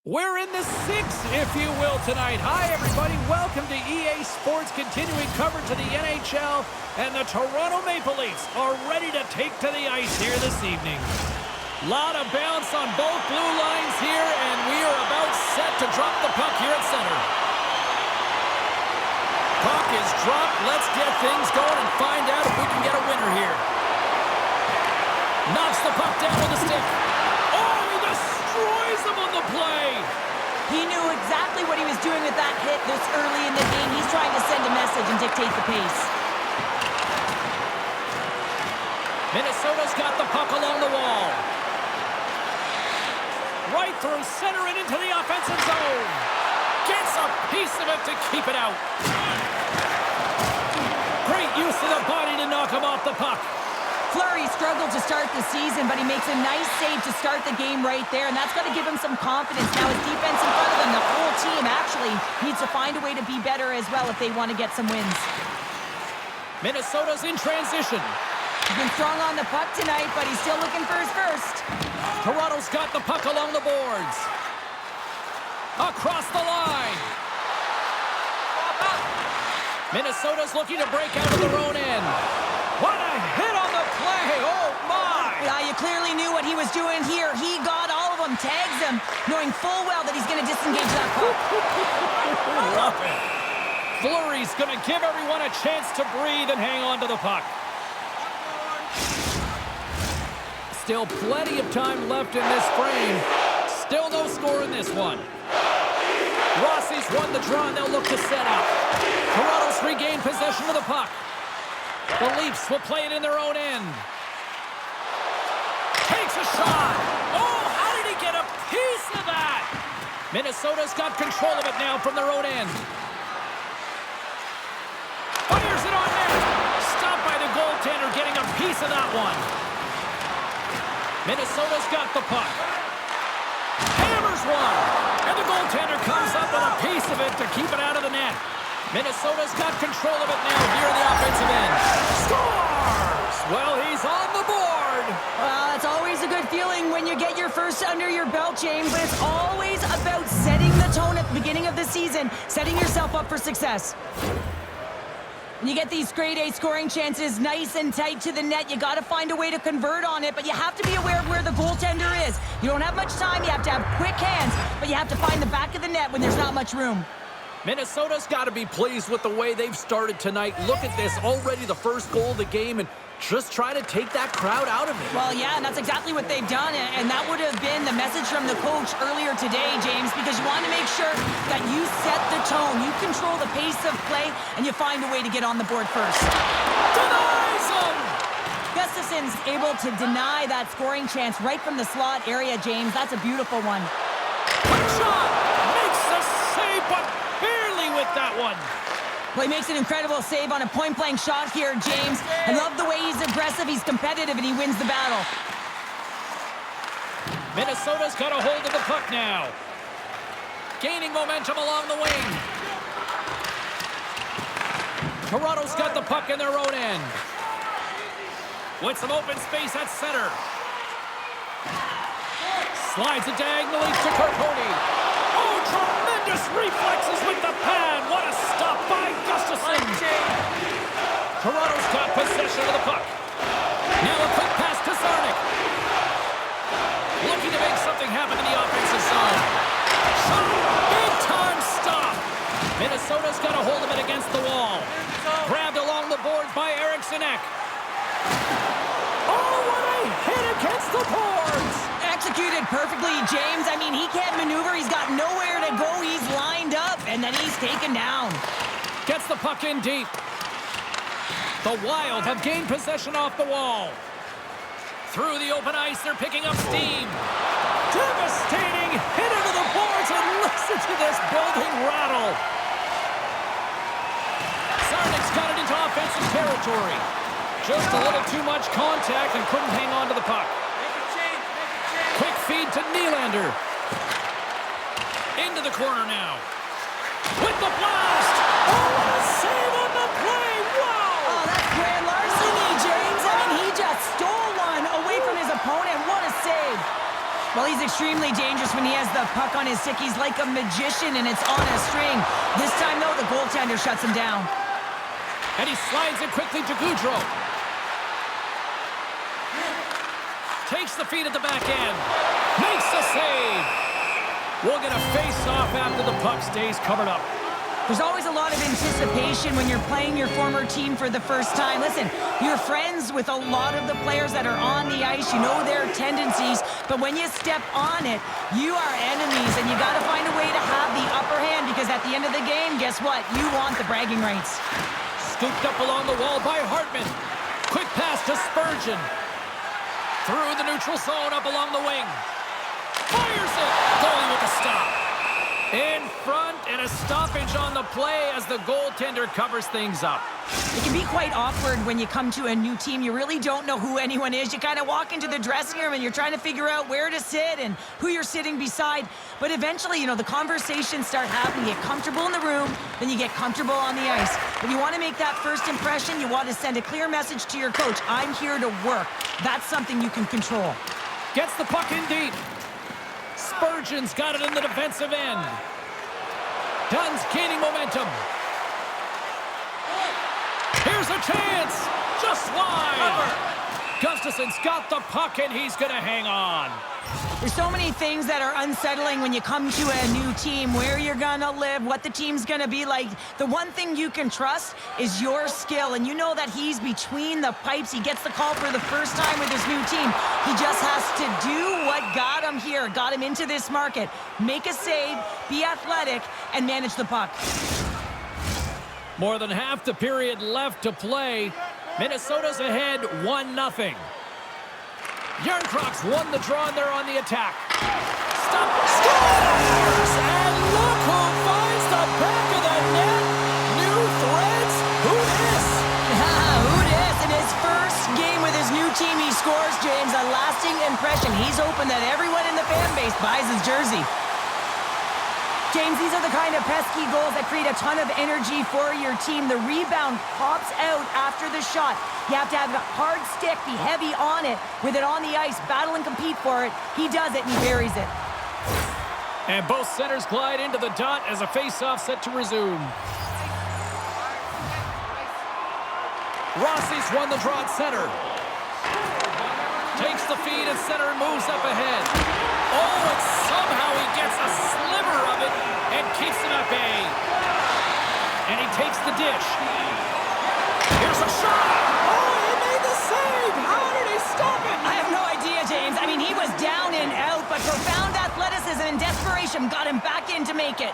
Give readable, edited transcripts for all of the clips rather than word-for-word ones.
We're in the sixth, if you will, tonight. Hi, everybody. Welcome to EA Sports, continuing coverage of the NHL, and the Toronto Maple Leafs are ready to take to the ice here this evening. Lot of bounce on both blue lines here, and we are about set to drop the puck here at center. Puck is dropped. Let's get things going and find out if we can get a winner here. Knocks the puck down with a stick. Oh, he destroys him on the play. He knew exactly what he was doing with that hit this early in the game. He's trying to send a message and dictate the pace. Minnesota's got the puck along the wall. Right through center and into the offensive zone. Gets a piece of it to keep it out. Great use of the body to knock him off the puck. Fleury struggled to start the season, but he makes a nice save to start the game right there, and that's going to give him some confidence. Now his defense in front of him, the whole team actually needs to find a way to be better as well if they want to get some wins. Minnesota's in transition. He's been strong on the puck tonight, but he's still looking for his first. Toronto's got the puck along the boards. Across the line. Minnesota's looking to break out of their own end. What a hit on the play! Oh, my! Yeah, you clearly knew what he was doing here. He got all of them, tags them, knowing full well that he's going to disengage that puck. Love it. Fleury's going to give everyone a chance to breathe and hang on to the puck. Still plenty of time left in this frame. Still no score in this one. Rossi's won the draw, and they'll look to set up. Toronto's regained possession of the puck. The Leafs will play it in their own end. Takes a shot. Oh, how did he get a piece of that? Minnesota's got control of it now from their own end. Fires it on net. Stopped by the goaltender, getting a piece of that one. Minnesota's got the puck. Hammers one. And the goaltender comes up with a piece of it to keep it out of the net. Minnesota's got control of it now here in the offensive end. Scores! Well, he's on the board. Well, it's always a good feeling when you get your first under your belt, James, but it's always about setting the tone at the beginning of the season, setting yourself up for success. When you get these grade A scoring chances nice and tight to the net, you got to find a way to convert on it, but you have to be aware of where the goaltender is. You don't have much time. You have to have quick hands, but you have to find the back of the net when there's not much room. Minnesota's got to be pleased with the way they've started tonight. Look at this, already the first goal of the game, and just try to take that crowd out of it. Well, yeah, and that's exactly what they've done, and that would have been the message from the coach earlier today, James, because you want to make sure that you set the tone, you control the pace of play, and you find a way to get on the board first. Denies him! Gustafson's able to deny that scoring chance right from the slot area, James. That's a beautiful one. Quick shot! Makes the save, but barely with that one. Well, he makes an incredible save on a point-blank shot here, James. I love the way he's aggressive, he's competitive, and he wins the battle. Minnesota's got a hold of the puck now. Gaining momentum along the wing. Toronto's got the puck in their own end. With some open space at center. Slides it diagonally to Carponi. Oh, tremendous reflexes with the pad. What a stop by Gustafson. Toronto's got possession of the puck. Now a quick pass to Zarnik. Looking to make something happen in the offensive zone. Shot. Big time stop. Minnesota's got a hold of it against the wall. Grabbed along the boards by Eriksson Ek. Oh, what a hit against the boards. Executed perfectly, James. I mean, he can't maneuver. He's got nowhere to go. He's lined up, and then he's taken down. Gets the puck in deep. The Wild have gained possession off the wall. Through the open ice, they're picking up steam. Devastating hit into the boards, and listen to this building rattle. Zarnik's got it into offensive territory. Just a little too much contact and couldn't hang on to the puck. Quick feed to Nylander. Into the corner now. With the blast. Oh, what a save on the play. Wow. Oh, that's grand larceny, James. I mean, he just stole one away from his opponent. What a save. Well, he's extremely dangerous when he has the puck on his stick. He's like a magician, and it's on a string. This time, though, the goaltender shuts him down. And he slides it quickly to Gaudreau. Takes the feed at the back end. Makes the save. We'll get a face-off after the puck stays covered up. There's always a lot of anticipation when you're playing your former team for the first time. Listen, you're friends with a lot of the players that are on the ice. You know their tendencies. But when you step on it, you are enemies, and you got to find a way to have the upper hand, because at the end of the game, guess what? You want the bragging rights. Scooped up along the wall by Hartman. Quick pass to Spurgeon. Through the neutral zone, up along the wing. Fires it! Goalie with a stop. In front, and a stoppage on the play as the goaltender covers things up. It can be quite awkward when you come to a new team. You really don't know who anyone is. You kind of walk into the dressing room and you're trying to figure out where to sit and who you're sitting beside. But eventually, you know, the conversations start happening. You get comfortable in the room, then you get comfortable on the ice. If you want to make that first impression, you want to send a clear message to your coach. I'm here to work. That's something you can control. Gets the puck in deep. Spurgeon's got it in the defensive end. Dunn's gaining momentum. Here's a chance. Just wide. Gustafson's got the puck, and he's going to hang on. There's so many things that are unsettling when you come to a new team, where you're going to live, what the team's going to be like. The one thing you can trust is your skill, and you know that he's between the pipes. He gets the call for the first time with his new team. He just has to do what got him here, got him into this market. Make a save, be athletic, and manage the puck. More than half the period left to play. Minnesota's ahead 1-0. Järnkrok's won the draw, and they're on the attack. Stop! Scores! And look who finds the back of the net. New threads. Who dis? Who dis? In his first game with his new team, he scores, James. A lasting impression. He's hoping that everyone in the fan base buys his jersey. James, these are the kind of pesky goals that create a ton of energy for your team. The rebound pops out after the shot. You have to have a hard stick, be heavy on it, with it on the ice, battle and compete for it. He does it, and he buries it. And both centers glide into the dot as a face-off set to resume. Rossi's won the draw at center. Takes the feed at center and moves up ahead. Oh, and somehow he gets a sliver of it and keeps him at bay. And he takes the dish. Here's a shot. Oh, he made the save. How did he stop it? I have no idea, James. I mean, he was down and out, but profound athleticism and desperation got him back in to make it.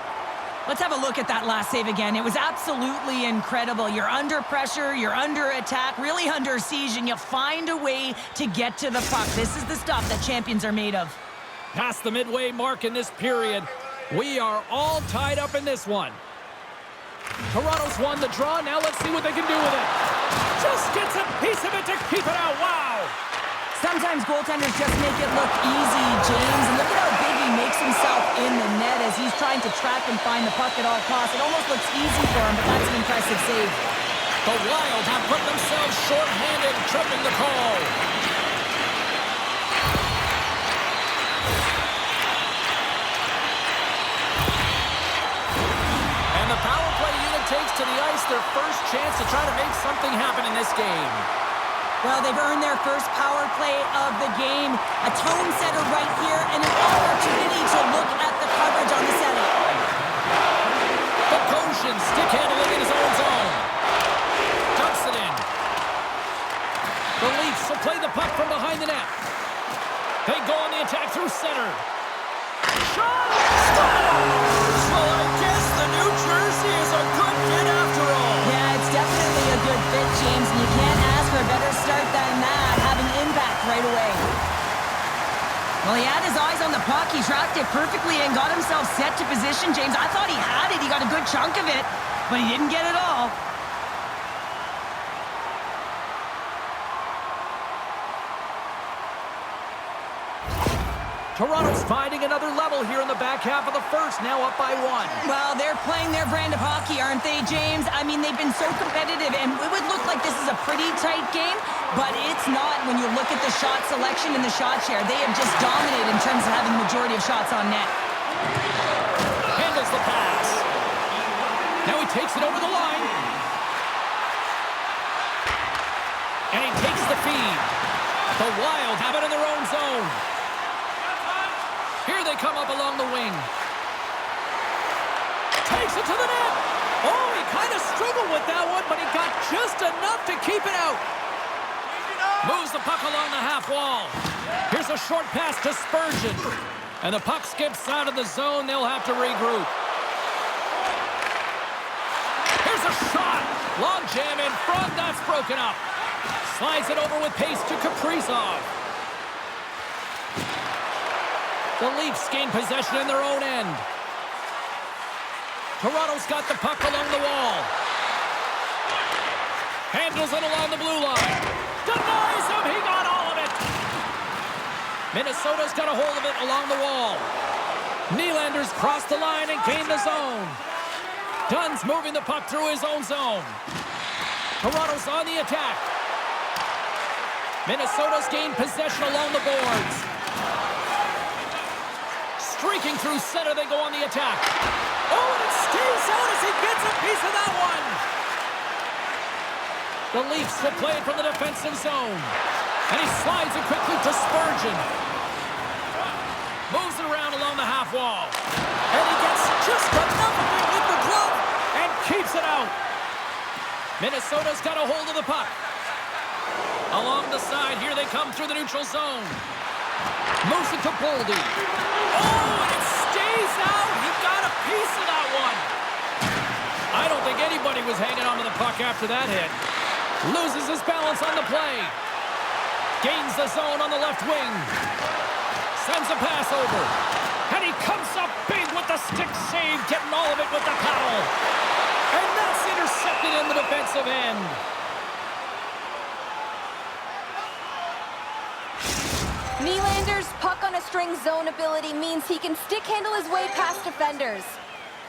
Let's have a look at that last save again. It was absolutely incredible. You're under pressure, you're under attack, really under siege, and you find a way to get to the puck. This is the stuff that champions are made of. Past the midway mark in this period, we are all tied up in this one. Toronto's won the draw. Now let's see what they can do with it. Just gets a piece of it to keep it out. Wow! Sometimes goaltenders just make it look easy, James. And look at how big he makes himself in the net as he's trying to track and find the puck at all costs. It almost looks easy for him, but that's an impressive save. The Wild have put themselves short-handed, tripping the call. And the power play unit takes to the ice their first chance to try to make something happen in this game. Well, they've earned their first power play of the game. A tone setter right here and an opportunity to look at the coverage on the setup. Bogosian stick handling in his own zone. Dumps it in. The Leafs will play the puck from behind the net. They go on the attack through center. Shot! Scores! Well, I guess the New Jersey is a good fit after all. Yeah, it's definitely a good fit, James, and you can't ask for a better start than that, having impact right away. Well, he had his eyes on the puck. He tracked it perfectly and got himself set to position, James. I thought he had it. He got a good chunk of it, but he didn't get it all. Toronto's finding another level here in the back half of the first, now up by 1. Well, they're playing their brand of hockey, aren't they, James? I mean, they've been so competitive, and it would look like this is a pretty tight game, but it's not when you look at the shot selection and the shot share. They have just dominated in terms of having the majority of shots on net. Handles the pass. Now he takes it over the line. And he takes the feed. The Wild have it in their own zone. Here they come up along the wing. Takes it to the net. Oh, he kind of struggled with that one, but he got just enough to keep it out. Moves the puck along the half wall. Here's a short pass to Spurgeon. And the puck skips out of the zone. They'll have to regroup. Here's a shot. Long jam in front. That's broken up. Slides it over with pace to Kaprizov. The Leafs gain possession in their own end. Toronto's got the puck along the wall. Handles it along the blue line. Denies him. He got all of it. Minnesota's got a hold of it along the wall. Nylander's crossed the line and gained the zone. Dunn's moving the puck through his own zone. Toronto's on the attack. Minnesota's gained possession along the boards. Streaking through center, they go on the attack. Oh, and it stays out as he gets a piece of that one. The Leafs will play it from the defensive zone. And he slides it quickly to Spurgeon. Moves it around along the half wall. And he gets just enough of it with the glove and keeps it out. Minnesota's got a hold of the puck. Along the side, here they come through the neutral zone. Moves it to Boldy. Oh, and it stays out. He got a piece of that one. I don't think anybody was hanging on to the puck after that hit. Loses his balance on the play. Gains the zone on the left wing. Sends a pass over. And he comes up big with the stick save, getting all of it with the paddle. And that's intercepted in the defensive end. Nylander's puck-on-a-string zone ability means he can stick-handle his way past defenders.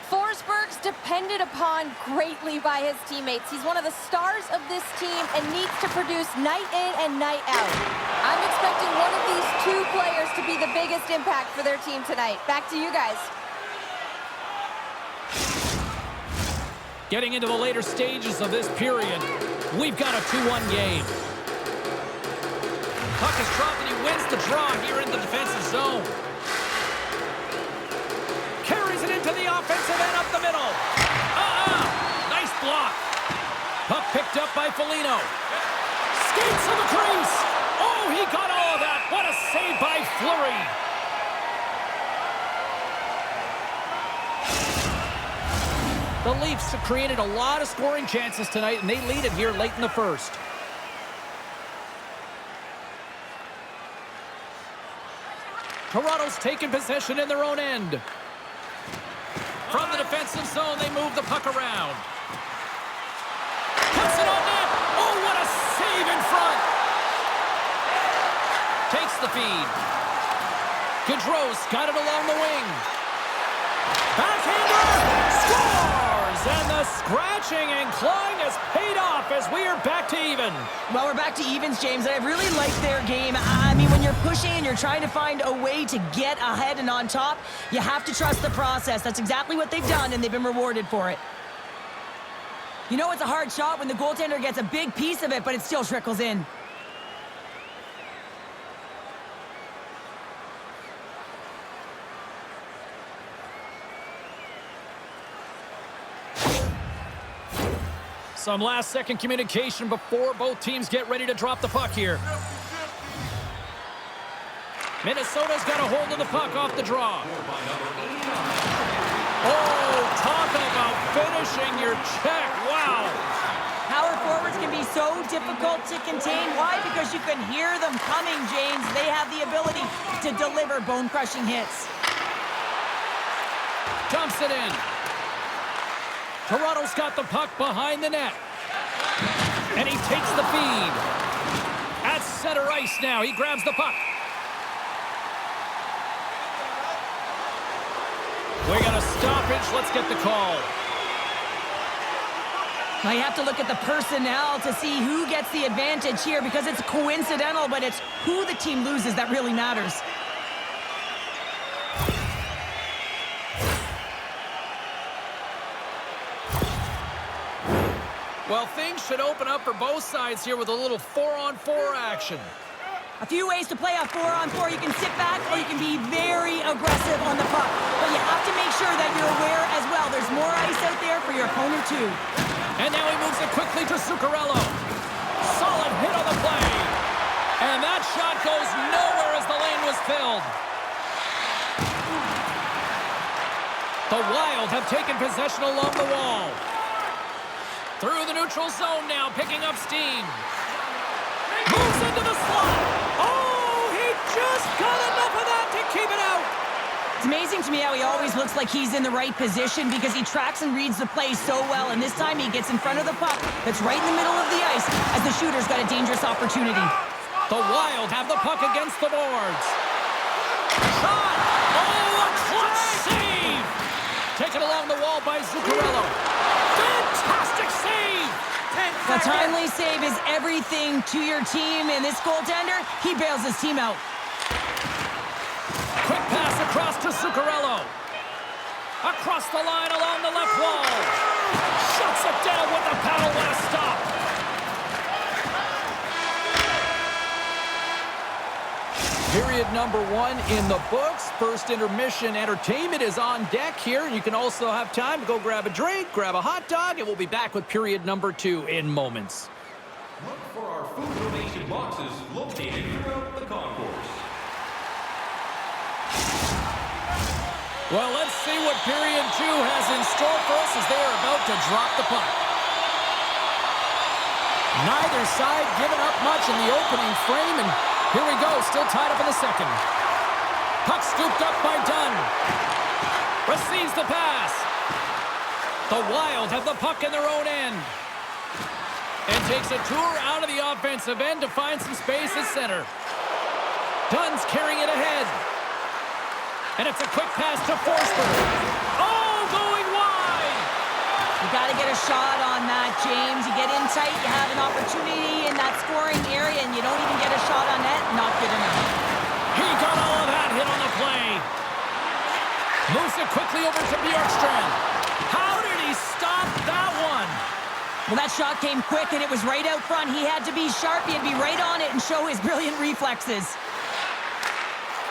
Forsberg's depended upon greatly by his teammates. He's one of the stars of this team and needs to produce night in and night out. I'm expecting one of these two players to be the biggest impact for their team tonight. Back to you guys. Getting into the later stages of this period, We've got a 2-1 game. Puck is dropped and he wins the draw here in the defensive zone. Carries it into the offensive end up the middle. Nice block. Puck picked up by Foligno. Skates to the crease. Oh, he got all of that. What a save by Fleury. The Leafs have created a lot of scoring chances tonight, and they lead it here late in the first. Toronto's taking possession in their own end. From the defensive zone, they move the puck around. Puts it on net. Oh, what a save in front. Takes the feed. Gaudreau's got it along the wing. Backhander! Scores! And the scratching and clawing has paid off as we are back to even. Well, we're back to evens, James, and I really like their game. I mean, when you're pushing and you're trying to find a way to get ahead and on top, you have to trust the process. That's exactly what they've done, and they've been rewarded for it. You know it's a hard shot when the goaltender gets a big piece of it, but it still trickles in. Some last-second communication before both teams get ready to drop the puck here. Minnesota's got a hold of the puck off the draw. Oh, talking about finishing your check. Wow. Power forwards can be so difficult to contain. Why? Because you can hear them coming, James. They have the ability to deliver bone-crushing hits. Dumps it in. Toronto's got the puck behind the net. And he takes the feed. At center ice now. He grabs the puck. We got a stoppage. Let's get the call. Now you have to look at the personnel to see who gets the advantage here because it's coincidental, but it's who the team loses that really matters. Well, things should open up for both sides here with a little 4-on-4 action. A few ways to play a 4-on-4. You can sit back or you can be very aggressive on the puck. But you have to make sure that you're aware as well. There's more ice out there for your opponent too. And now he moves it quickly to Zuccarello. Solid hit on the play. And that shot goes nowhere as the lane was filled. The Wild have taken possession along the wall. Through the neutral zone now, picking up steam. Moves into the slot. Oh, he just got enough of that to keep it out. It's amazing to me how he always looks like he's in the right position because he tracks and reads the play so well. And this time he gets in front of the puck that's right in the middle of the ice as the shooter's got a dangerous opportunity. The Wild have the puck against the boards. Shot! Oh, a clutch save! Taken along the wall by Zuccarello. Fantastic save! The timely save is everything to your team, and this goaltender, he bails his team out. Quick pass across to Zuccarello. Across the line along the left wall. Shuts it down with the paddle. What a stop! Period number 1 in the books. First intermission entertainment is on deck here. You can also have time to go grab a drink, grab a hot dog, and we'll be back with period number 2 in moments. Look for our food donation boxes located throughout the concourse. Well, let's see what period 2 has in store for us as they are about to drop the puck. Neither side giving up much in the opening frame, and here we go, still tied up in the second. Puck scooped up by Dunn. Receives the pass. The Wild have the puck in their own end. And takes a tour out of the offensive end to find some space at center. Dunn's carrying it ahead. And it's a quick pass to Forsberg. Oh, going wide! You got to get a shot on that, James. You get in tight, you have an opportunity in that scoring area, and you don't even get a shot on net. Not good enough. He got all of that hit on the play. Moves it quickly over to Bjorkstrand. How did he stop that one? Well, that shot came quick, and it was right out front. He had to be sharp. He had to be right on it and show his brilliant reflexes.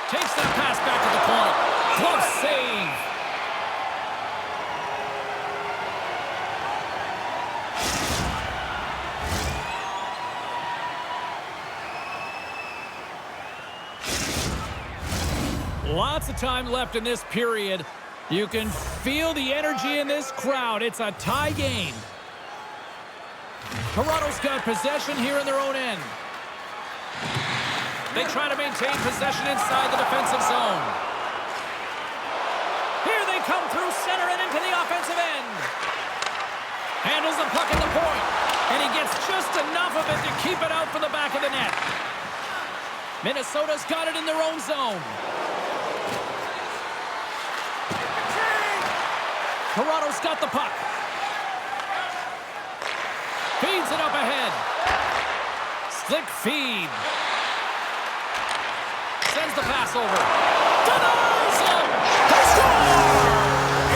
Takes that pass back to the point. Glove save. Lots of time left in this period. You can feel the energy in this crowd. It's a tie game. Toronto's got possession here in their own end. They try to maintain possession inside the defensive zone. Here they come through center and into the offensive end. Handles the puck at the point. And he gets just enough of it to keep it out for the back of the net. Minnesota's got it in their own zone. Toronto's got the puck. Feeds it up ahead. Slick feed. Sends the pass over. Denies him! They score!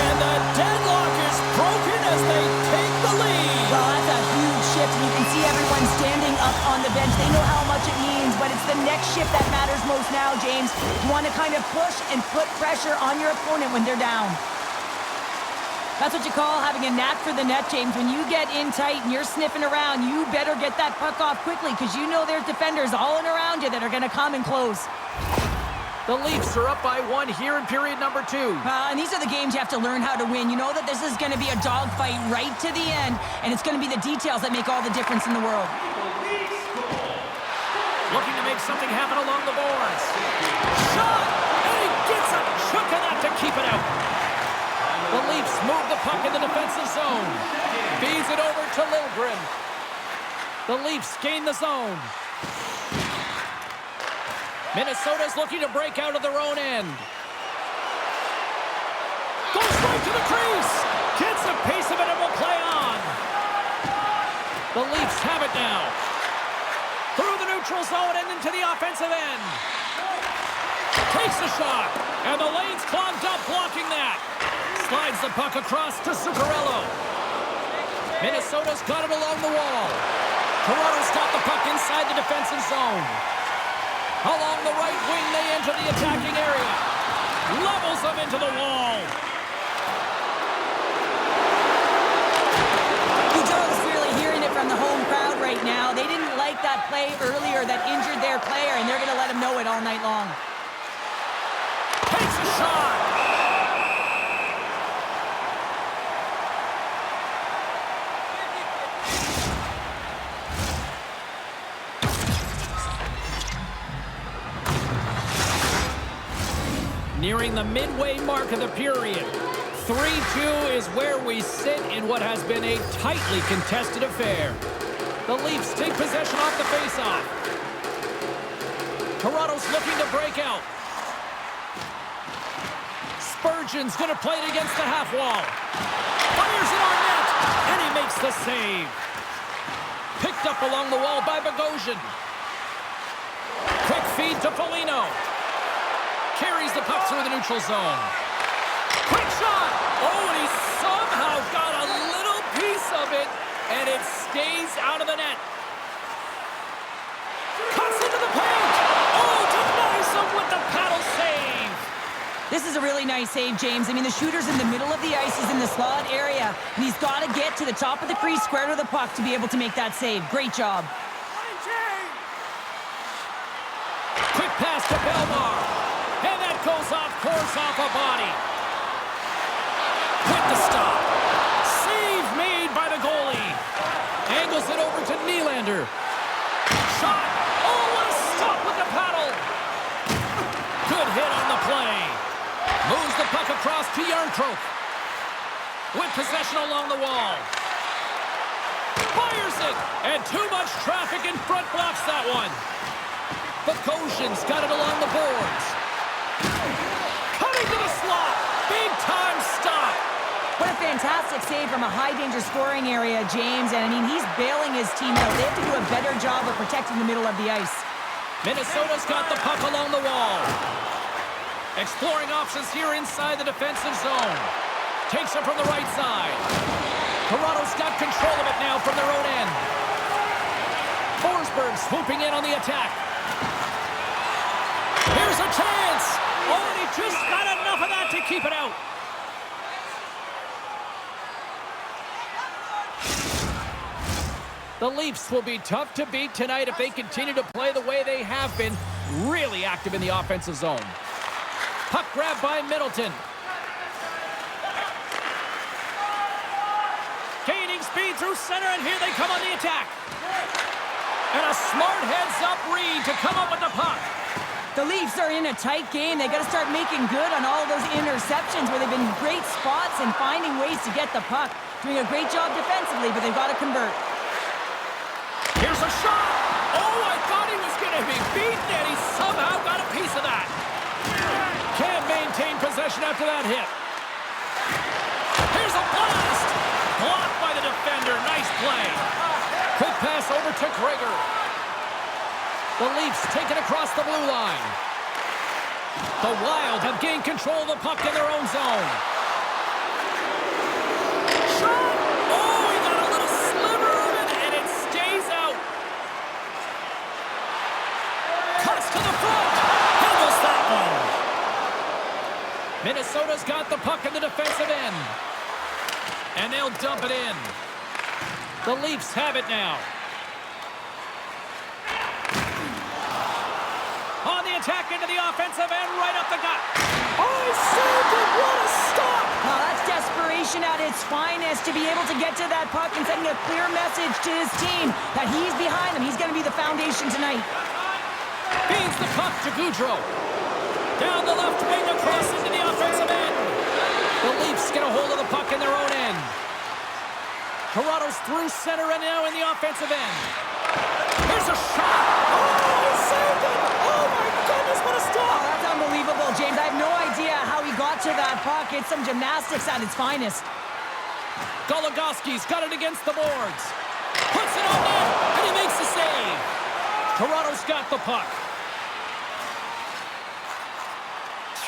And the deadlock is broken as they take the lead. Well, that's a huge shift, and you can see everyone standing up on the bench. They know how much it means, but it's the next shift that matters most now, James. You want to kind of push and put pressure on your opponent when they're down. That's what you call having a knack for the net, James. When you get in tight and you're sniffing around, you better get that puck off quickly because you know there's defenders all in around you that are going to come and close. The Leafs are up by 1 here in period number 2. And these are the games you have to learn how to win. You know that this is going to be a dogfight right to the end, and it's going to be the details that make all the difference in the world. Looking to make something happen along the boards. Shot! And he gets a chunk of that to keep it out. The Leafs move the puck in the defensive zone. Feeds it over to Liljegren. The Leafs gain the zone. Minnesota's looking to break out of their own end. Goes right to the crease. Gets a piece of it and will play on. The Leafs have it now. Through the neutral zone and into the offensive end. Takes a shot. And the lane's clogged up blocking that. Slides the puck across to Zuccarello. Minnesota's got it along the wall. Toronto's got the puck inside the defensive zone. Along the right wing, they enter the attacking area. Levels them into the wall. You just really hearing it from the home crowd right now. They didn't like that play earlier that injured their player, and they're going to let him know it all night long. Takes a shot. Nearing the midway mark of the period. 3-2 is where we sit in what has been a tightly contested affair. The Leafs take possession off the faceoff. Toronto's looking to break out. Spurgeon's going to play it against the half wall. Fires it on net, and he makes the save. Picked up along the wall by Bogosian. Quick feed to Foligno. Carries the puck through the neutral zone. Quick shot! Oh, and he somehow got a little piece of it, and it stays out of the net. Cuts into the paint! Oh, denies him with the paddle save! This is a really nice save, James. I mean, the shooter's in the middle of the ice. He's in the slot area, and he's got to get to the top of the crease, square to the puck, to be able to make that save. Great job. Quick pass to Belmar. And that goes off course off a body. With the stop. Save made by the goalie. Angles it over to Nylander. Shot. Oh, what a stop with the paddle. Good hit on the play. Moves the puck across to Järnkrok. With possession along the wall. Fires it. And too much traffic in front blocks that one. Bogosian's got it along the boards. Cutting to the slot. Big time stop. What a fantastic save from a high-danger scoring area, James. And, I mean, he's bailing his team out. They have to do a better job of protecting the middle of the ice. Minnesota's got the puck along the wall. Exploring options here inside the defensive zone. takes it from the right side. Toronto's got control of it now from their own end. Forsberg swooping in on the attack. Here's a chance. Oh, and he just got enough of that to keep it out. The Leafs will be tough to beat tonight if they continue to play the way they have been, really active in the offensive zone. Puck grab by Middleton. Gaining speed through center, and here they come on the attack. And a smart heads-up read to come up with the puck. The Leafs are in a tight game. They got to start making good on all of those interceptions where they've been in great spots and finding ways to get the puck. Doing a great job defensively, but they've got to convert. Here's a shot. Oh, I thought he was going to be beaten, and he somehow got a piece of that. Can't maintain possession after that hit. Here's a blast. Blocked by the defender. Nice play. Quick pass over to Krieger. The Leafs take it across the blue line. The Wild have gained control of the puck in their own zone. Shot! Oh, he got a little sliver of it, and it stays out. Cuts to the front. Handles that one. Minnesota's got the puck in the defensive end. And they'll dump it in. The Leafs have it now. On the attack into the offensive end, right up the gut. Oh, he saved it! What a stop! Well, that's desperation at its finest to be able to get to that puck and sending a clear message to his team that he's behind them. He's going to be the foundation tonight. Feeds the puck to Gaudreau. Down the left wing across into the offensive end. The Leafs get a hold of the puck in their own end. Toronto's through center and now in the offensive end. Here's a shot. Oh, he saved it. Oh, my goodness, what a stop. Oh, that's unbelievable, James. I have no idea how he got to that puck. It's some gymnastics at its finest. Goligoski's got it against the boards. Puts it on net, and he makes the save. Toronto's got the puck.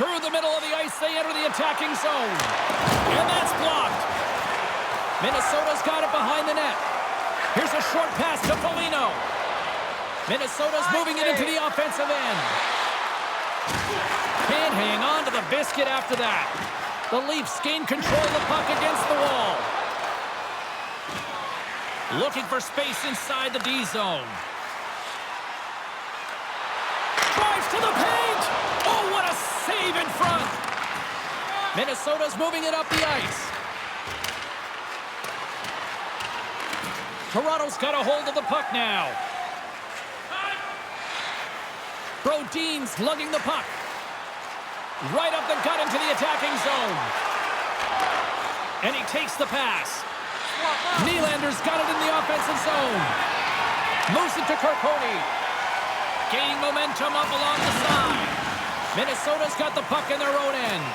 Through the middle of the ice, they enter the attacking zone. And that's blocked. Minnesota's got it behind the net. Here's a short pass to Foligno. Minnesota's moving it into the offensive end. Can't hang on to the biscuit after that. The Leafs gain control of the puck against the wall. Looking for space inside the D zone. Drives to the paint. Oh, what a save in front. Minnesota's moving it up the ice. Toronto's got a hold of the puck now. Brodin's lugging the puck. Right up the gut into the attacking zone. And he takes the pass. Nylander's got it in the offensive zone. Moves it to Carponi. Gaining momentum up along the side. Minnesota's got the puck in their own end.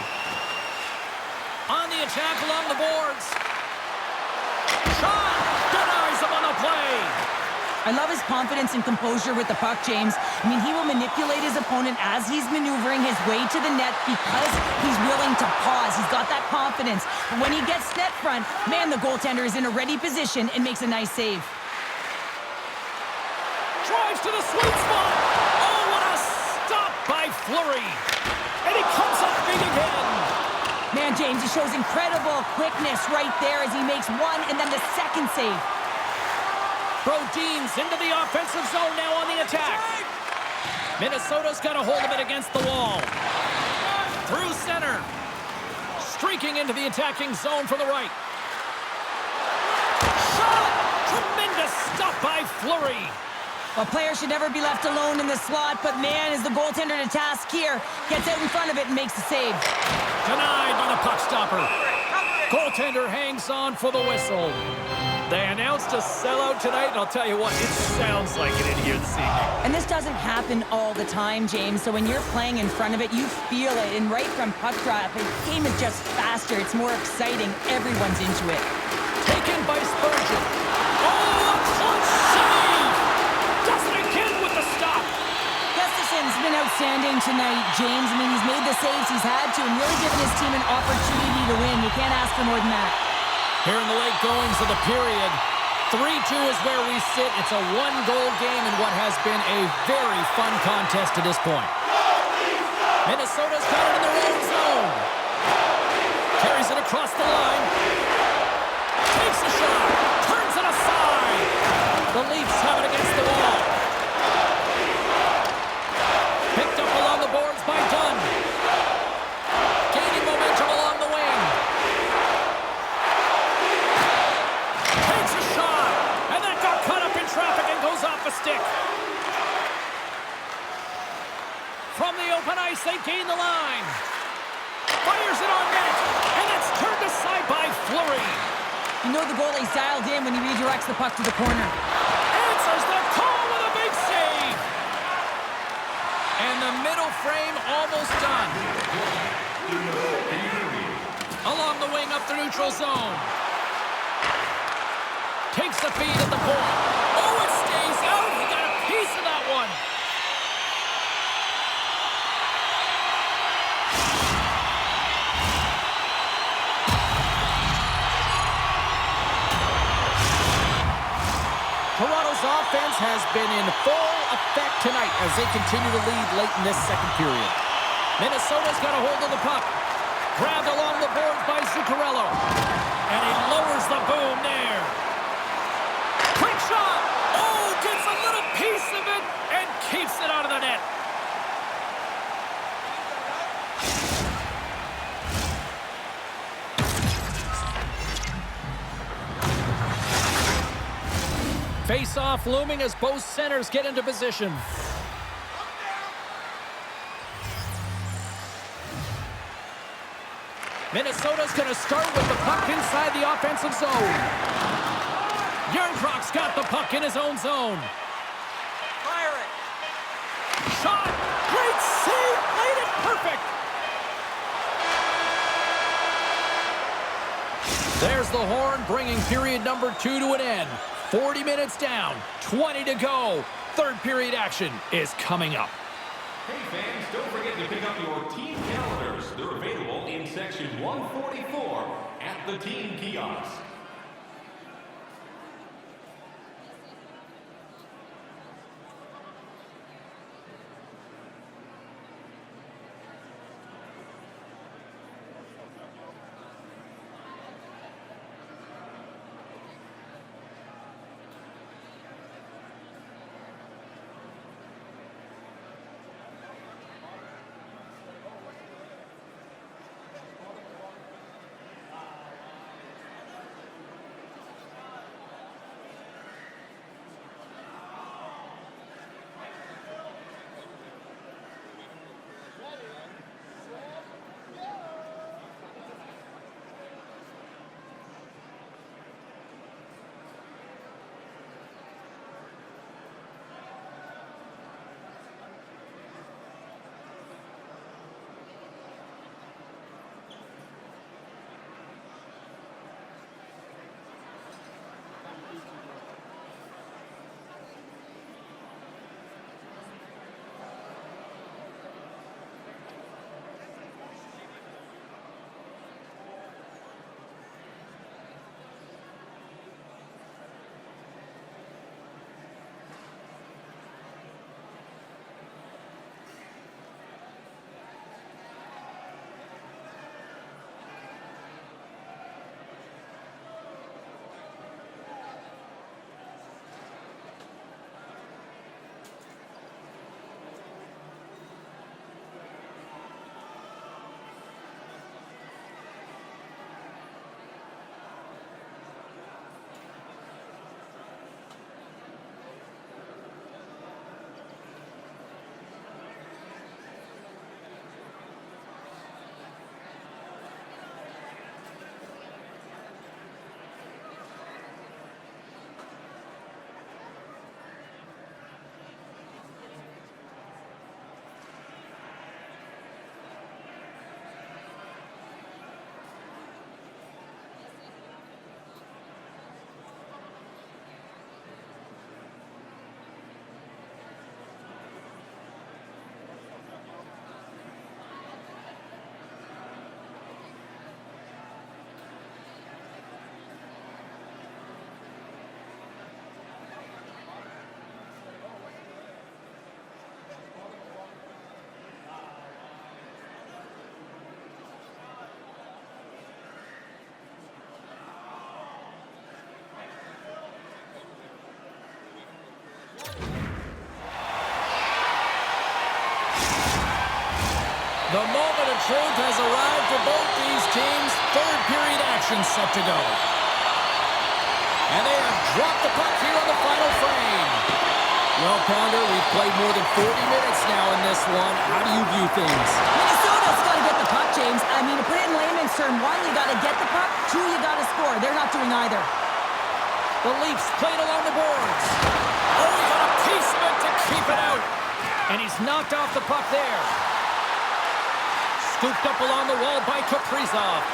On the attack along the boards. Shot! Denies him on the play. I love his confidence and composure with the puck, James. I mean, he will manipulate his opponent as he's maneuvering his way to the net because he's willing to pause. He's got that confidence. And when he gets net front, man, the goaltender is in a ready position and makes a nice save. Drives to the sweet spot. Oh, what a stop by Fleury. And he comes up big again. Man, James, he shows incredible quickness right there as he makes one and then the second save. Brodin's into the offensive zone now on the attack. Minnesota's got a hold of it against the wall. Through center. Streaking into the attacking zone from the right. Shot! Tremendous stop by Fleury. A player should never be left alone in the slot, but man, is the goaltender to task here. Gets out in front of it and makes the save. Denied by the puck stopper. Goaltender hangs on for the whistle. They announced a sellout tonight, and I'll tell you what, it sounds like it in here this evening. And this doesn't happen all the time, James, so when you're playing in front of it, you feel it. And right from puck drop, the game is just faster. It's more exciting. Everyone's into it. Taken by Spurgeon. Oh, a clutch save! Does it again with the stop. Gustafson's been outstanding tonight, James. I mean, he's made the saves he's had to and really given his team an opportunity to win. You can't ask for more than that. Here in the late goings of the period, 3-2 is where we sit. It's a one-goal game in what has been a very fun contest to this point. Minnesota's got it in their own zone. Carries it across the line. Takes a shot. Turns it aside. The Leafs have it against the wall. Picked up along the boards by Dunn. Gaining momentum along the wing. Takes a shot. And that got caught up in traffic and goes off a stick. From the open ice, they gain the line. Fires it on net. And it's turned aside by Fleury. You know the goalie's dialed in when he redirects the puck to the corner. Answers the call with a big save. And the middle frame almost done. Along the wing up the neutral zone. Takes the feed at the point. Oh, it stays out. He got a piece of that one. Toronto's offense has been in full effect tonight as they continue to lead late in this second period. Minnesota's got a hold of the puck. Grabbed along the boards by Zuccarello. And he lowers the boom there. Quick shot! Oh, gets a little piece of it and keeps it out of the net. Face-off looming as both centers get into position. Minnesota's going to start with the puck inside the offensive zone. Järnkrok's got the puck in his own zone. Fire it. Shot. Great save. Played it perfect. There's the horn, bringing period number 2 to an end. 40 minutes down, 20 to go. Third period action is coming up. Hey fans, don't forget to pick up your team calendars. They're available in section 144 at the team kiosk. The moment of truth has arrived for both these teams. Third period action set to go. And they have dropped the puck here on the final frame. Well, Pounder, we've played more than 40 minutes now in this one. How do you view things? Minnesota's got to get the puck, James. I mean, to put it in layman's term, one, you got to get the puck. Two, you got to score. They're not doing either. The Leafs played along the boards. Oh, he got a piece of it to keep it out. And he's knocked off the puck there. Scooped up along the wall by Kaprizov.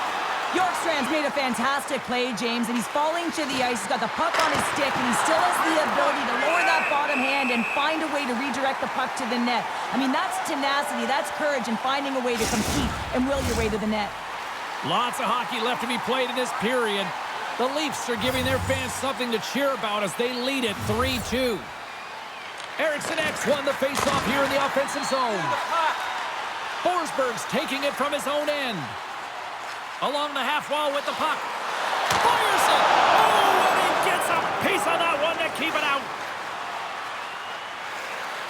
Bjorkstrand's made a fantastic play, James, and he's falling to the ice. He's got the puck on his stick, and he still has the ability to lower that bottom hand and find a way to redirect the puck to the net. I mean, that's tenacity, that's courage, and finding a way to compete and will your way to the net. Lots of hockey left to be played in this period. The Leafs are giving their fans something to cheer about as they lead it 3-2. Eriksson Ek won the faceoff here in the offensive zone. Forsberg's taking it from his own end. Along the half wall with the puck. Fires it! Oh, and he gets a piece of that one to keep it out.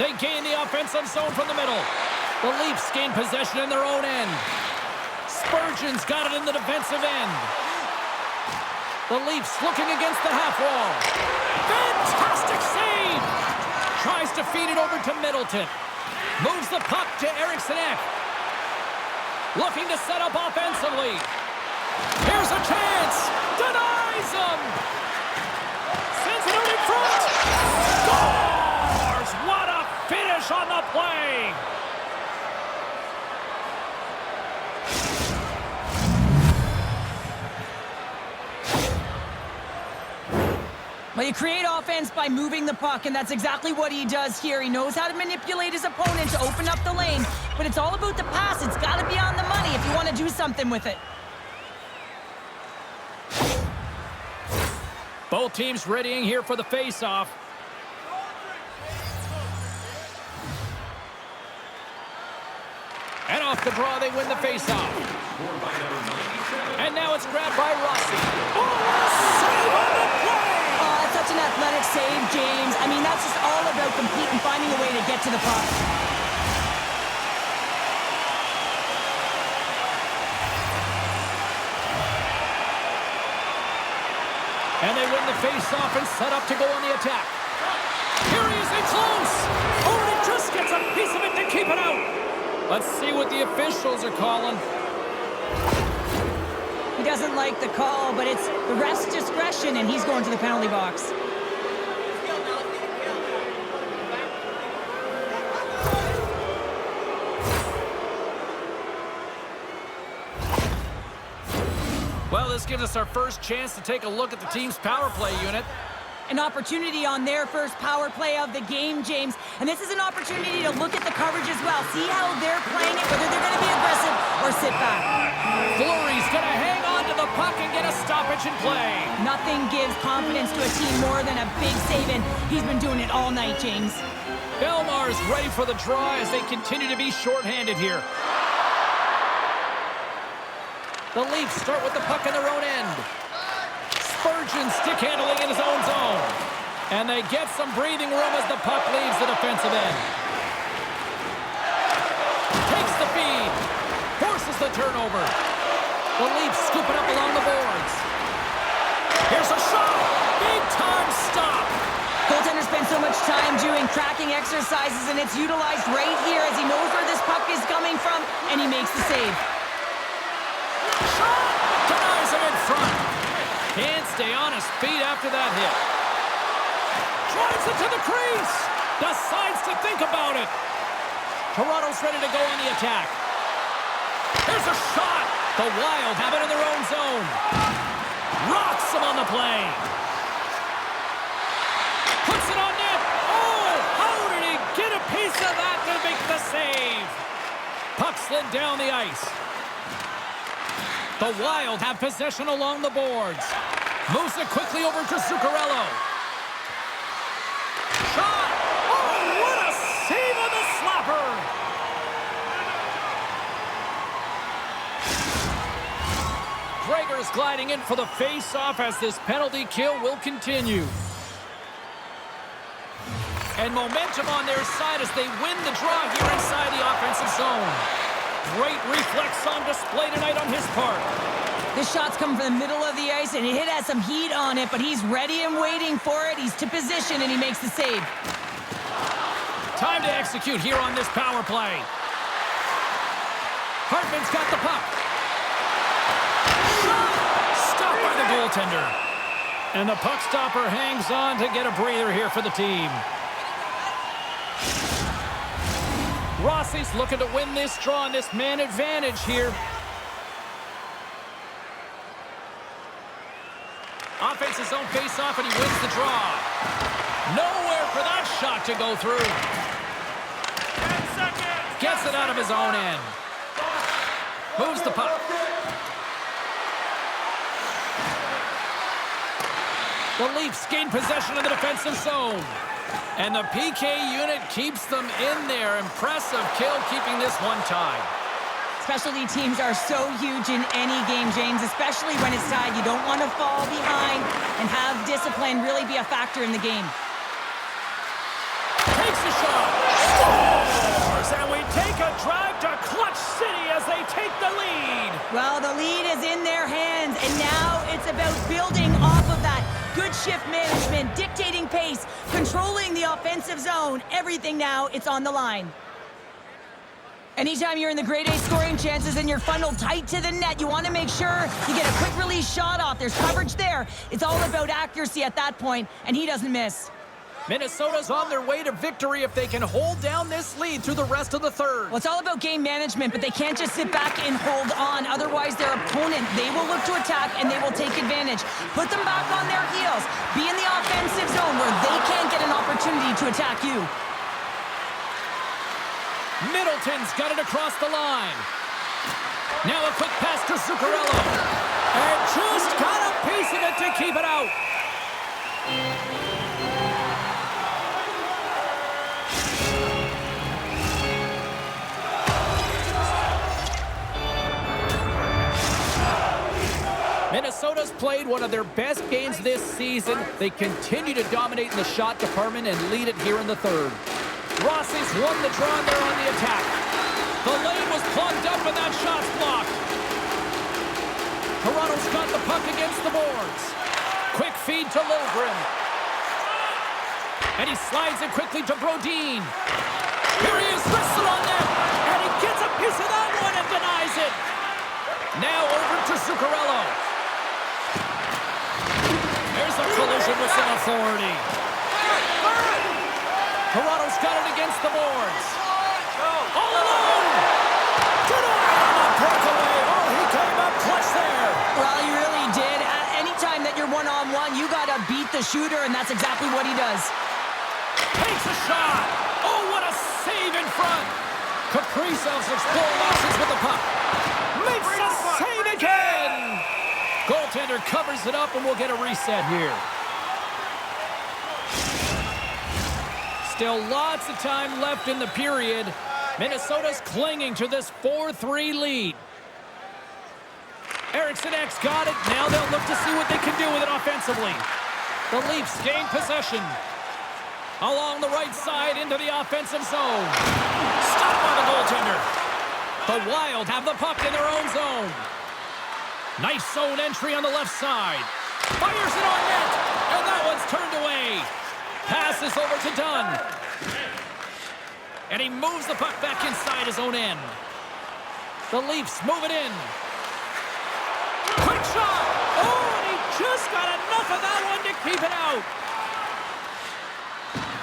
They gain the offensive zone from the middle. The Leafs gain possession in their own end. Spurgeon's got it in the defensive end. The Leafs looking against the half wall. Fantastic save! Tries to feed it over to Middleton. Moves the puck to Eriksson Ek. Looking to set up offensively. Here's a chance. Denies him. Sends it out in front. Scores! What a finish on the play. Well, you create offense by moving the puck, and that's exactly what he does here. He knows how to manipulate his opponent to open up the lane, but it's all about the pass. It's got to be on the money if you want to do something with it. Both teams readying here for the face-off. And off the draw, they win the face-off. And now it's grabbed by Rossi. Save on the play! Such an athletic save, James. I mean, that's just all about competing, finding a way to get to the puck. And they win the face-off and set up to go on the attack. Here he is in close. Oh, and he just gets a piece of it to keep it out. Let's see what the officials are calling. He doesn't like the call, but it's the ref's discretion, and he's going to the penalty box. Well, this gives us our first chance to take a look at the team's power play unit. An opportunity on their first power play of the game, James. And this is an opportunity to look at the coverage as well. See how they're playing it, whether they're going to be aggressive or sit back. Fleury's going to hang on to the puck and get a stoppage in play. Nothing gives confidence to a team more than a big save, and he's been doing it all night, James. Belmar's ready for the draw as they continue to be shorthanded here. The Leafs start with the puck in their own end. Spurgeon stick handling in his own zone. And they get some breathing room as the puck leaves the defensive end. Takes the feed. Forces the turnover. The Leafs scoop it up along the boards. Here's a shot. Big time stop. Goaltender spends so much time doing tracking exercises, and it's utilized right here as he knows where this puck is coming from, and he makes the save. Shot! Denies him in front. Can't stay on his feet after that hit. Drives it to the crease. Decides to think about it. Toronto's ready to go on the attack. There's a shot. The Wild have it in their own zone. Rocks him on the play. Puts it on net. Oh, how did he get a piece of that to make the save? Puck slid down the ice. The Wild have possession along the boards. Moves it quickly over to Zuccarello. Shot! Oh, what a save on the slapper! Gregor's gliding in for the face-off as this penalty kill will continue. And momentum on their side as they win the draw here inside the offensive zone. Great reflex on display tonight on his part. The shot's come from the middle of the ice, and it has some heat on it, but he's ready and waiting for it. He's to position, and he makes the save. Time to execute here on this power play. Hartman's got the puck. Stopped by the goaltender. And the puck stopper hangs on to get a breather here for the team. Rossi's looking to win this draw on this man advantage here. Offense his own face-off, and he wins the draw. Nowhere for that shot to go through. 10 seconds. Gets it out of his own end. Moves the puck. The Leafs gain possession of the defensive zone. And the PK unit keeps them in there. Impressive kill, keeping this one tied. Specialty teams are so huge in any game, James, especially when it's tied. You don't want to fall behind and have discipline really be a factor in the game. Takes the shot. Scores! And we take a drive to Clutch City as they take the lead. Well, the lead is in their hands, and now it's about building off of that. Good shift management, dictating pace, controlling the offensive zone. Everything now, it's on the line. Anytime you're in the grade A scoring chances and you're funneled tight to the net, you want to make sure you get a quick release shot off. There's coverage there. It's all about accuracy at that point, and he doesn't miss. Minnesota's on their way to victory if they can hold down this lead through the rest of the third. Well, it's all about game management, but they can't just sit back and hold on. Otherwise, their opponent, they will look to attack, and they will take advantage. Put them back on their heels. Be in the offensive zone where they can't get an opportunity to attack you. Middleton's got it across the line. Now a quick pass to Zuccarello. And just got a piece of it to keep it out. Minnesota's played one of their best games this season. They continue to dominate in the shot department and lead it here in the third. Rossi's won the draw and they're on the attack. The lane was plugged up and that shot's blocked. Toronto's got the puck against the boards. Quick feed to Logren. And he slides it quickly to Brodin. Here he is, wrestled on net. And he gets a piece of that one and denies it. Now over to Zuccarello. There's a collision with some authority. Toronto's got it against the boards. All alone! Denied on the breakaway. Oh, he came up clutch there. Well, he really did. Anytime that you're one-on-one, you got to beat the shooter, and that's exactly what he does. Takes a shot. Oh, what a save in front. Kaprizov's exploring options with the puck. Makes a save again. Goaltender covers it up, and we'll get a reset here. Still lots of time left in the period. Minnesota's clinging to this 4-3 lead. Eriksson X got it. Now they'll look to see what they can do with it offensively. The Leafs gain possession. Along the right side into the offensive zone. Stopped by the goaltender. The Wild have the puck in their own zone. Nice zone entry on the left side. Fires it on net. And that one's turned away. Passes over to Dunn. And he moves the puck back inside his own end. The Leafs move it in. Quick shot! Oh, and he just got enough of that one to keep it out.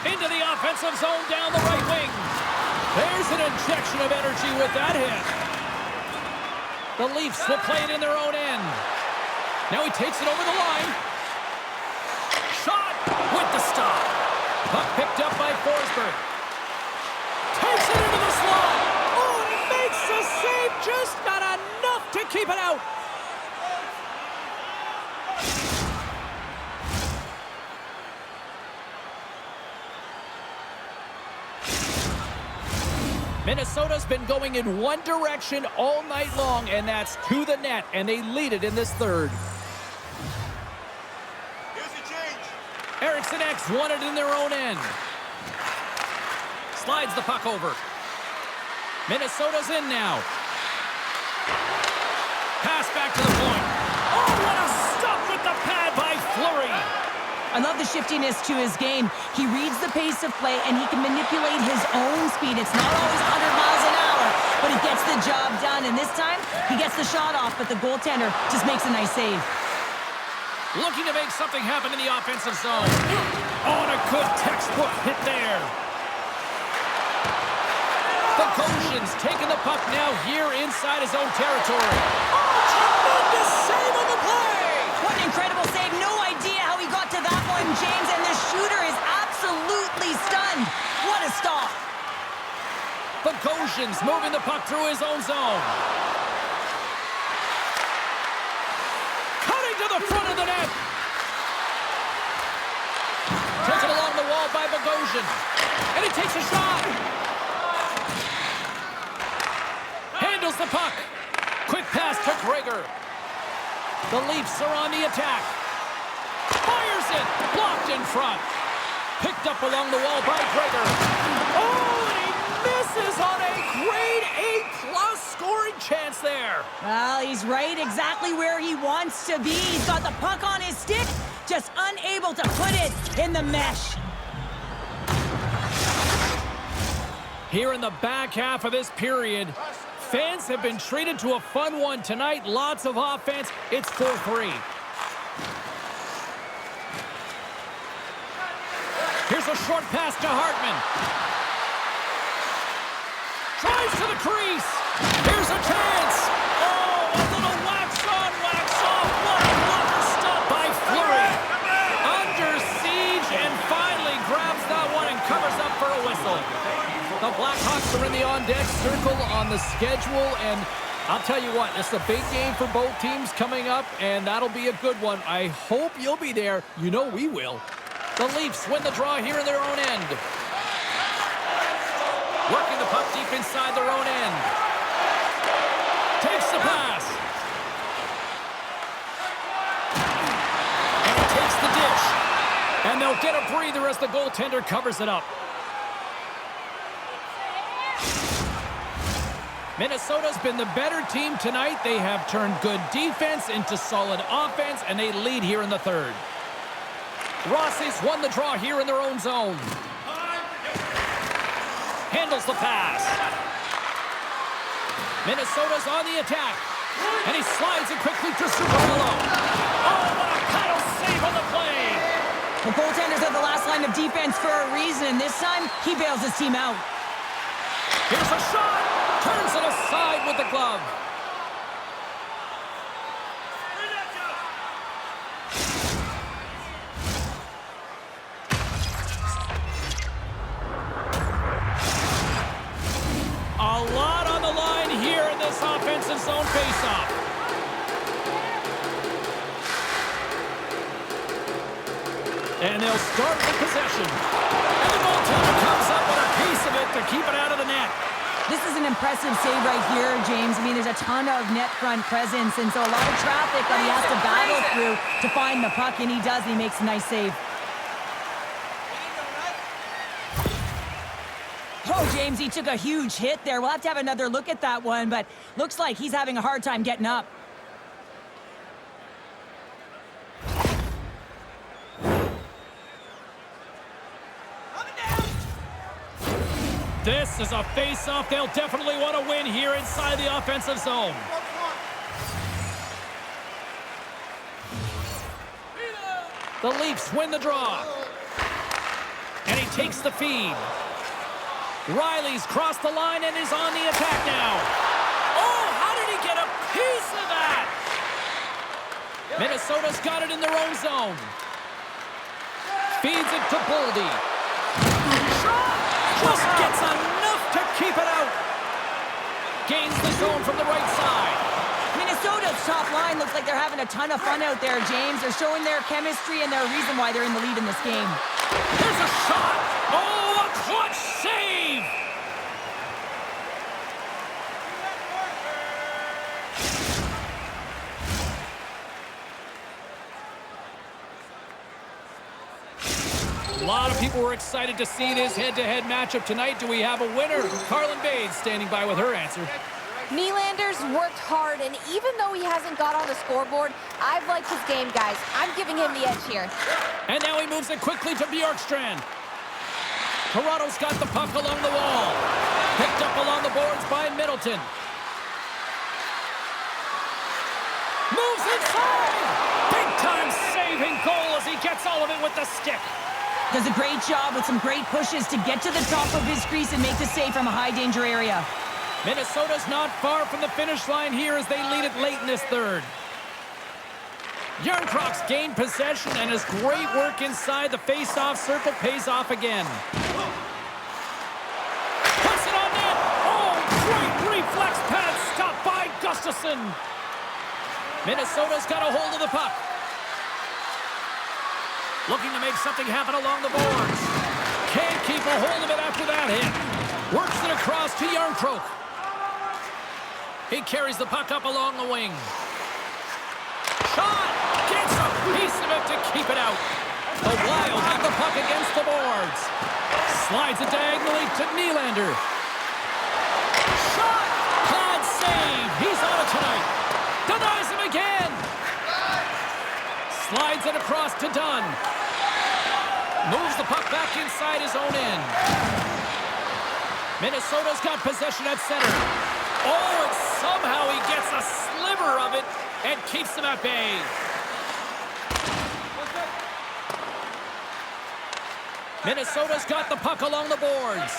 Into the offensive zone down the right wing. There's an injection of energy with that hit. The Leafs will play it in their own end. Now he takes it over the line. Shot with the stop. Puck picked up by Forsberg. Takes it into the slot. Oh, and he makes the save. Just not enough to keep it out. Minnesota's been going in one direction all night long, and that's to the net, and they lead it in this third. Here's the change. Eriksson X won it in their own end. Slides the puck over. Minnesota's in now. Pass back to the point. Oh, what a stop with the pad by Fleury. I love the shiftiness to his game. He reads the pace of play, and he can manipulate his own speed. It's not always 100 miles an hour, but he gets the job done. And this time, he gets the shot off, but the goaltender just makes a nice save. Looking to make something happen in the offensive zone. Oh, and a good textbook hit there. The Goshen's taking the puck now here inside his own territory. Oh, tremendous save on the play! What an incredible save. No idea how he got to that one, James, and the shooter is absolutely stunned. What a stop. The Goshen's moving the puck through his own zone. Cutting to the front of the net. Taken along the wall by Bogosian. And he takes a shot. Handles the puck. Quick pass to Gregor. The Leafs are on the attack. Fires it. Blocked in front. Picked up along the wall by Gregor. Oh, and he misses on a grade A+ scoring chance there. Well, he's right exactly where he wants to be. He's got the puck on his stick, just unable to put it in the mesh. Here in the back half of this period, fans have been treated to a fun one tonight. Lots of offense. It's 4-3. Here's a short pass to Hartman. Drives to the crease. Here's a chance. Oh, a little wax on, wax off. What a blocker stop by Fleury. Under siege and finally grabs that one and covers up for a whistle. The Blackhawks are in the on-deck circle on the schedule, and I'll tell you what, it's a big game for both teams coming up, and that'll be a good one. I hope you'll be there. You know we will. The Leafs win the draw here in their own end. Working the puck deep inside their own end. Takes the pass. And he takes the dish. And they'll get a breather as the goaltender covers it up. Minnesota's been the better team tonight. They have turned good defense into solid offense, and they lead here in the third. Rossi's won the draw here in their own zone. Handles the pass. Minnesota's on the attack. And he slides it quickly to Zuccarello. Oh, what a paddle save on the play. The goaltenders are the last line of defense for a reason, and this time, he bails his team out. Here's a shot. Turns it aside with the glove. A lot on the line here in this offensive zone faceoff. And they'll start with possession. And the goaltender comes up with a piece of it to keep it out of the net. This is an impressive save right here, James. I mean, there's a ton of net front presence, and so a lot of traffic that he has to battle through to find the puck, and he does, and he makes a nice save. Oh, James, he took a huge hit there. We'll have to have another look at that one, but looks like he's having a hard time getting up. This is a face-off they'll definitely want to win here inside the offensive zone. The Leafs win the draw. And he takes the feed. Riley's crossed the line and is on the attack now. Oh, how did he get a piece of that? Minnesota's got it in their own zone. Feeds it to Boldy. Just gets enough to keep it out. Gains the zone from the right side. Minnesota's top line looks like they're having a ton of fun out there, James. They're showing their chemistry and their reason why they're in the lead in this game. There's a shot. Oh, a clutch save. A lot of people were excited to see this head-to-head matchup tonight. Do we have a winner? Carlin Bade standing by with her answer. Nylander's worked hard, and even though he hasn't got on the scoreboard, I've liked his game, guys. I'm giving him the edge here. And now he moves it quickly to Bjorkstrand. Toronto's got the puck along the wall. Picked up along the boards by Middleton. Moves inside! Big-time saving goal as he gets all of it with the stick. Does a great job with some great pushes to get to the top of his crease and make the save from a high-danger area. Minnesota's not far from the finish line here as they lead it late in this third. Järnkrok's gained possession, and his great work inside the face-off circle pays off again. Puts it on net! Oh, great reflex pass stopped by Gustafsson. Minnesota's got a hold of the puck. Looking to make something happen along the boards. Can't keep a hold of it after that hit. Works it across to Järnkrok. He carries the puck up along the wing. Shot! Gets a piece of it to keep it out. The Wild have the puck against the boards. Slides it diagonally to Nylander. Shot! Bad save. He's on it tonight. Denies him again. Slides it across to Dunn. Moves the puck back inside his own end. Minnesota's got possession at center. Oh, and somehow he gets a sliver of it and keeps them at bay. Minnesota's got the puck along the boards.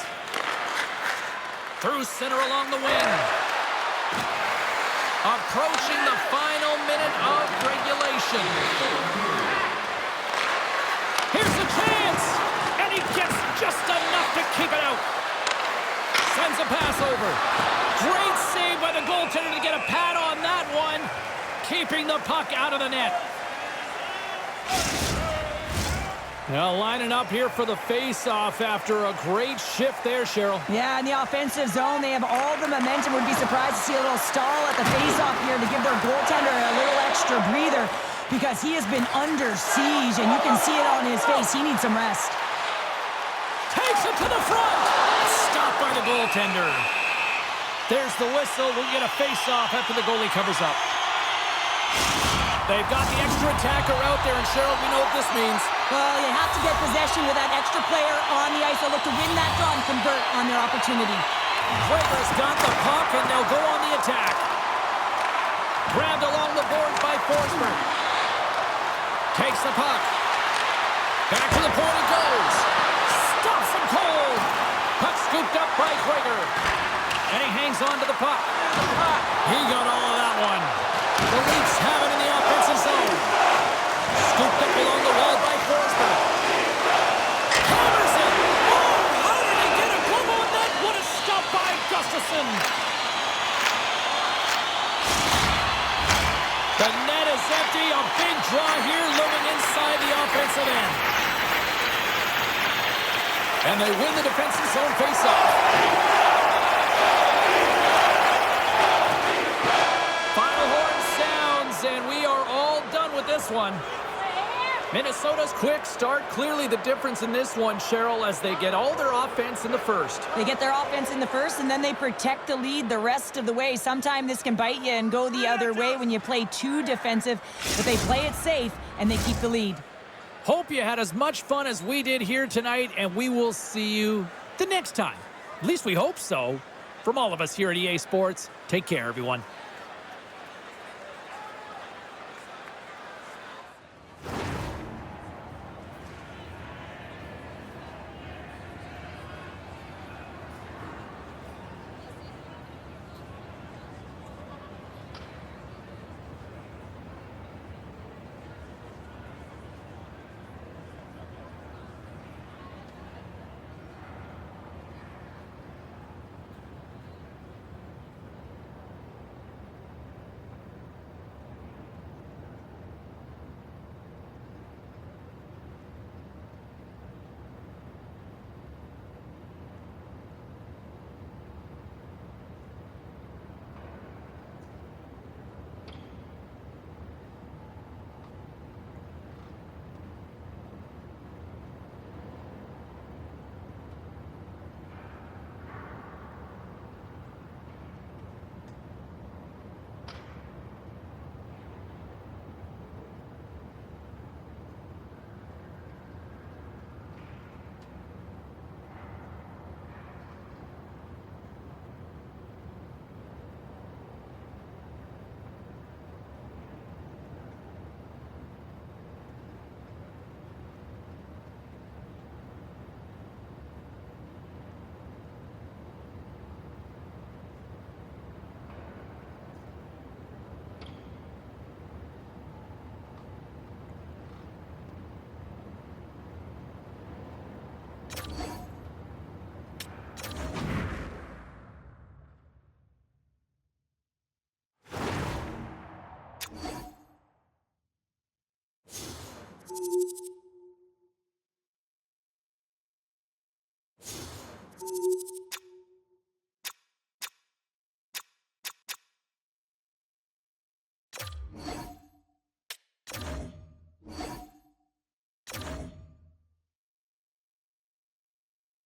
Through center along the wing. Approaching the final minute of regulation. Here's a chance! And he gets just enough to keep it out. Sends a pass over. Great save by the goaltender to get a pad on that one. Keeping the puck out of the net. Now lining up here for the face-off after a great shift there, Cheryl. Yeah, in the offensive zone, they have all the momentum. Would be surprised to see a little stall at the face-off here to give their goaltender a little extra breather because he has been under siege, and you can see it on his face. He needs some rest. Takes it to the front. Stopped by the goaltender. There's the whistle. We'll get a face-off after the goalie covers up. They've got the extra attacker out there, and Cheryl, we know what this means. Well, you have to get possession with that extra player on the ice. They'll look to win that draw and convert on their opportunity. Kramer's got the puck, and they'll go on the attack. Grabbed along the boards by Forsberg. Takes the puck. Back to the point it goes. Stops him cold. Puck scooped up by Kramer. And he hangs on to the puck. He got all of that one. The Leafs have it in the offensive zone. Scooped up along the wall by Forsberg. Hammers it. Oh, how did he get a glove on that? What a stop by Gustafsson. The net is empty. A big draw here looming inside the offensive end. And they win the defensive zone faceoff. And we are all done with this one. Minnesota's quick start, clearly the difference in this one, Cheryl, as they get all their offense in the first. They get their offense in the first, and then they protect the lead the rest of the way. Sometimes this can bite you and go the other way when you play too defensive, but they play it safe, and they keep the lead. Hope you had as much fun as we did here tonight, and we will see you the next time. At least we hope so. From all of us here at EA Sports, take care, everyone.